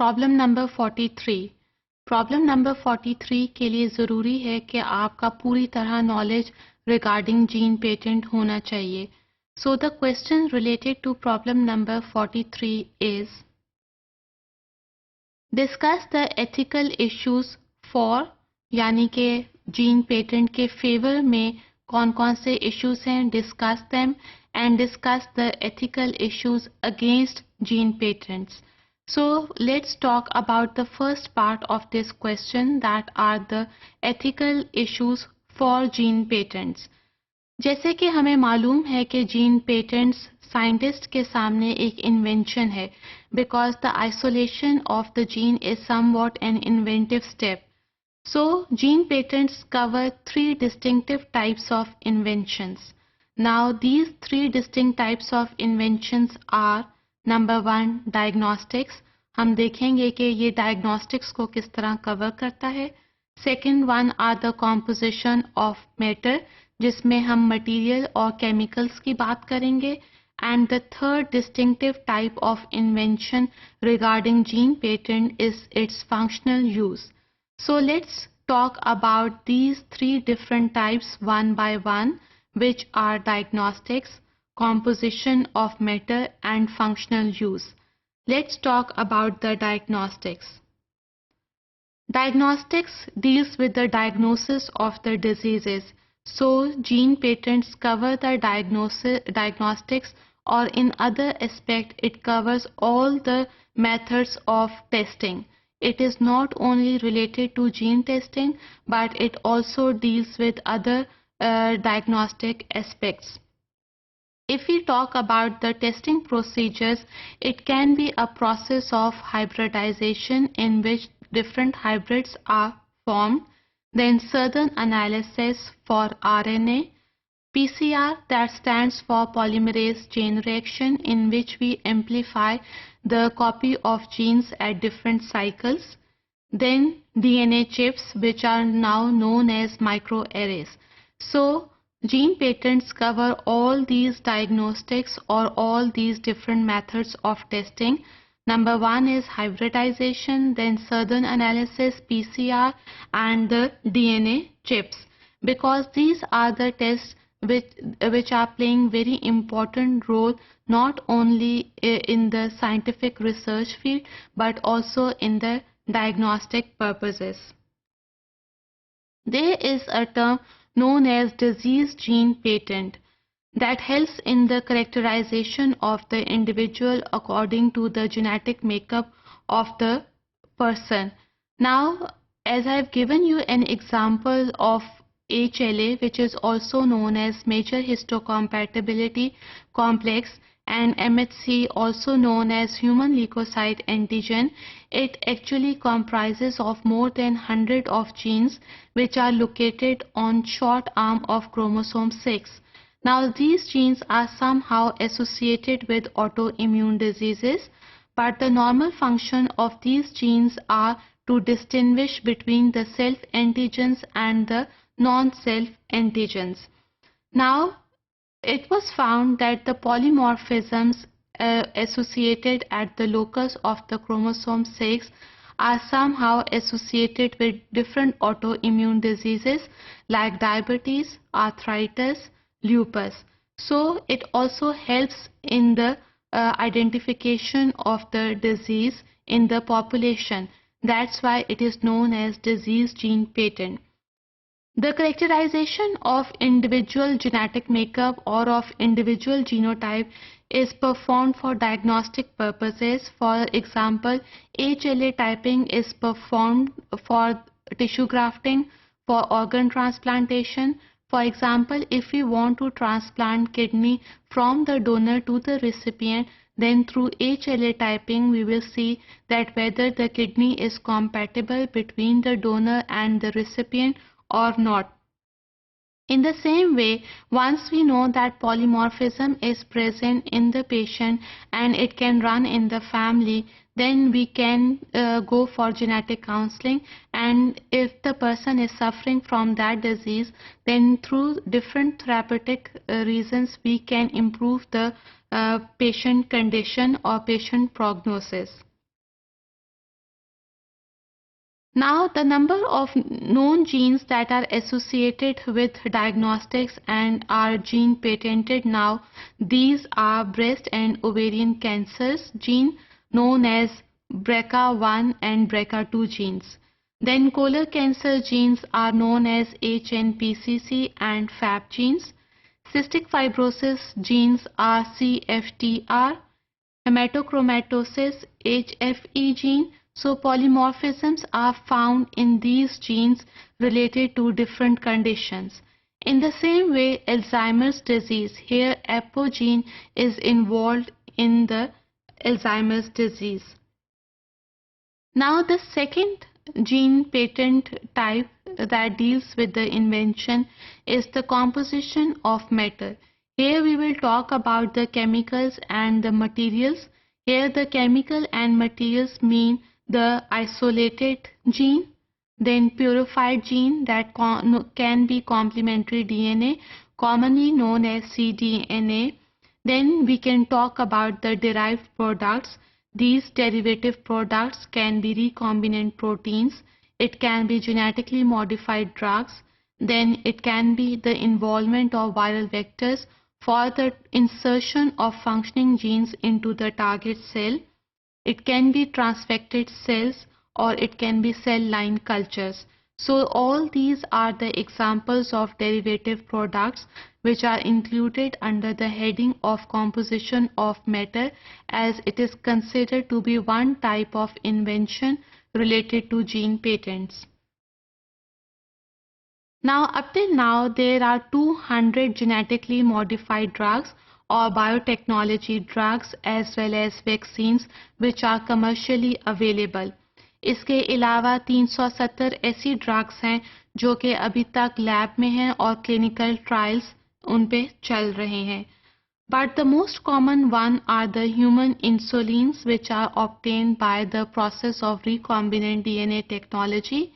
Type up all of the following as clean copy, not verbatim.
Problem number 43। Problem number 43 के लिए ज़रूरी है कि आपका पूरी तरह नॉलेज रिगार्डिंग जीन पेटेंट होना चाहिए। So the question related to problem number 43 is discuss the ethical issues for, यानी कि जीन पेटेंट के फेवर में कौन कौन से इश्यूज हैं, discuss them and discuss the ethical issues against gene patents. So let's talk about the first part of this question, that are the ethical issues for gene patents. जैसे कि हमें मालूम है कि जीन पेटेंट्स साइंटिस्ट के सामने एक invention है, because the isolation of the gene is somewhat an inventive step. So gene patents cover three distinctive types of inventions. Now these three distinct types of inventions are number 1 diagnostics. हम देखेंगे कि ये diagnostics को किस तरह cover करता है. Second one are the composition of matter, जिसमें हम मटेरियल और केमिकल्स की बात करेंगे. And the third distinctive type of invention regarding gene patent is its functional use. So let's talk about these three different types one by one, which are diagnostics, composition of matter and functional use. Let's talk about the diagnostics. Diagnostics deals with the diagnosis of the diseases. So gene patents cover the diagnostics, or in other aspect it covers all the methods of testing. It is not only related to gene testing, but it also deals with other diagnostic aspects. If we talk about the testing procedures, it can be a process of hybridization in which different hybrids are formed, then certain analysis for RNA, PCR, that stands for polymerase chain reaction, in which we amplify the copy of genes at different cycles, then DNA chips, which are now known as microarrays. So gene patents cover all these diagnostics or all these different methods of testing. Number 1 is hybridization, then certain analysis, PCR, and the DNA chips, because these are the tests which are playing very important role not only in the scientific research field but also in the diagnostic purposes. There is a term known as disease gene patent that helps in the characterization of the individual according to the genetic makeup of the person. Now, as I have given you an example of HLA, which is also known as major histocompatibility complex, and MHC, also known as human leukocyte antigen, it actually comprises of more than 100 of genes which are located on short arm of chromosome 6. Now these genes are somehow associated with autoimmune diseases, but the normal function of these genes are to distinguish between the self antigens and the non-self antigens. Now, it was found that the polymorphisms associated at the locus of the chromosome 6 are somehow associated with different autoimmune diseases like diabetes, arthritis, lupus. So it also helps in the identification of the disease in the population. That's why it is known as disease gene patent. The characterization of individual genetic makeup or of individual genotype is performed for diagnostic purposes. For example, HLA typing is performed for tissue grafting, for organ transplantation. For example, if we want to transplant kidney from the donor to the recipient, then through HLA typing we will see that whether the kidney is compatible between the donor and the recipient or not. In the same way, once we know that polymorphism is present in the patient and it can run in the family, then we can go for genetic counseling, and if the person is suffering from that disease, then through different therapeutic reasons we can improve the patient condition or patient prognosis. Now, the number of known genes that are associated with diagnostics and are gene patented now, these are breast and ovarian cancers gene known as BRCA1 and BRCA2 genes. Then colon cancer genes are known as HNPCC and FAP genes. Cystic fibrosis genes are CFTR, hematochromatosis HFE gene. So polymorphisms are found in these genes related to different conditions. In the same way, Alzheimer's disease, here APO gene is involved in the Alzheimer's disease. Now the second gene patent type that deals with the invention is the composition of matter. Here we will talk about the chemicals and the materials. Here the chemical and materials mean the isolated gene, then purified gene that can be complementary DNA, commonly known as cDNA. Then we can talk about the derived products. These derivative products can be recombinant proteins. It can be genetically modified drugs. Then it can be the involvement of viral vectors for the insertion of functioning genes into the target cell. It can be transfected cells or it can be cell line cultures. So all these are the examples of derivative products which are included under the heading of composition of matter, as it is considered to be one type of invention related to gene patents. Now up till now there are 200 genetically modified drugs or biotechnology drugs as well as vaccines which are commercially available. इसके अलावा 370 ऐसी drugs हैं जो कि अभी तक lab में हैं और क्लिनिकल ट्रायल्स उन पे चल रहे हैं. But the most common one are the human insulins which are obtained by the process of recombinant DNA technology,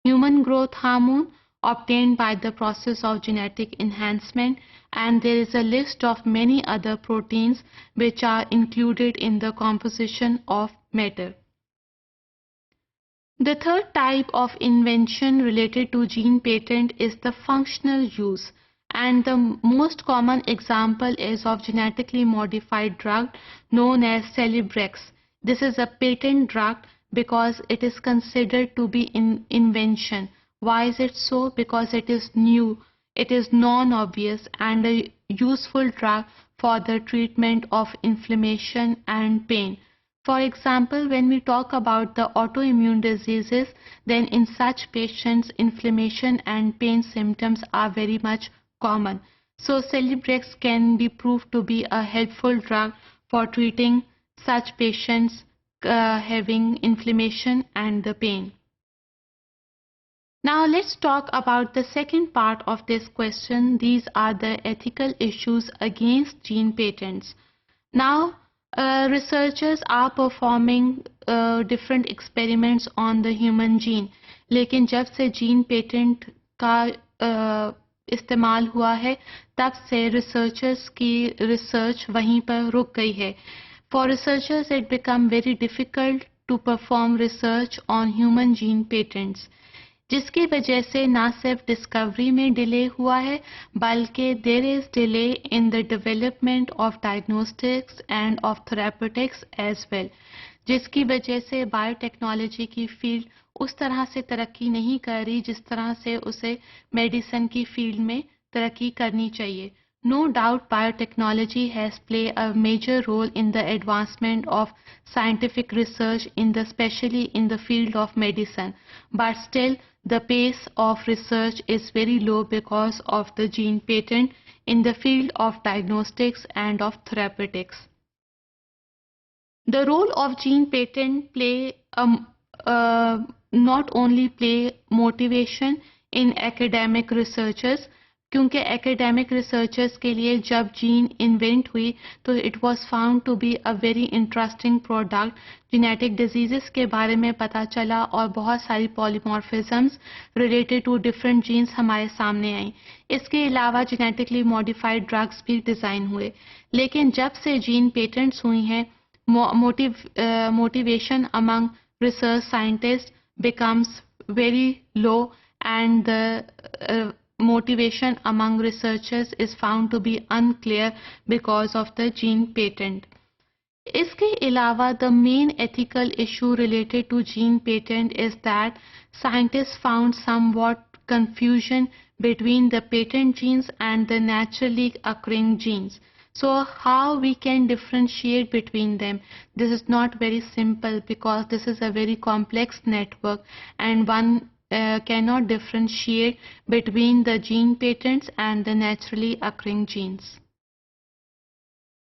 human growth hormone obtained by the process of genetic enhancement, and there is a list of many other proteins which are included in the composition of matter. The third type of invention related to gene patent is the functional use, and the most common example is of genetically modified drug known as Celebrex. This is a patent drug because it is considered to be an invention. Why is it so? Because it is new, it is non-obvious and a useful drug for the treatment of inflammation and pain. For example, when we talk about the autoimmune diseases, then in such patients, inflammation and pain symptoms are very much common. So Celebrex can be proved to be a helpful drug for treating such patients having inflammation and the pain. Now let's talk about the second part of this question. These are the ethical issues against gene patents. Now researchers are performing different experiments on the human gene. लेकिन जब से gene patent का इस्तेमाल हुआ है तब से researchers की research वहीं पर रुक गई है. For researchers it become very difficult to perform research on human gene patents, जिसकी वजह से ना सिर्फ डिस्कवरी में डिले हुआ है बल्कि there is delay in the development of diagnostics and of therapeutics as well, जिसकी वजह से बायोटेक्नोलॉजी की फील्ड उस तरह से तरक्की नहीं कर रही जिस तरह से उसे मेडिसिन की फील्ड में तरक्की करनी चाहिए. No doubt biotechnology has played a major role in the advancement of scientific research especially in the field of medicine, but still the pace of research is very low because of the gene patent in the field of diagnostics and of therapeutics. The role of gene patent not only play motivation in academic researchers, क्योंकि academic researchers के लिए जब gene invent हुई तो it was found to be a very interesting product. Genetic diseases के बारे में पता चला और बहुत सारी polymorphisms related to different genes हमारे सामने आई. इसके अलावा जेनेटिकली मॉडिफाइड ड्रग्स भी डिज़ाइन हुए. लेकिन जब से जीन पेटेंट्स हुई हैं, motivation among research scientists becomes very low, and the motivation among researchers is found to be unclear because of the gene patent. इसके अलावा the main ethical issue related to gene patent is that scientists found somewhat confusion between the patent genes and the naturally occurring genes. So how we can differentiate between them? This is not very simple because this is a very complex network, and one cannot differentiate between the gene patents and the naturally occurring genes.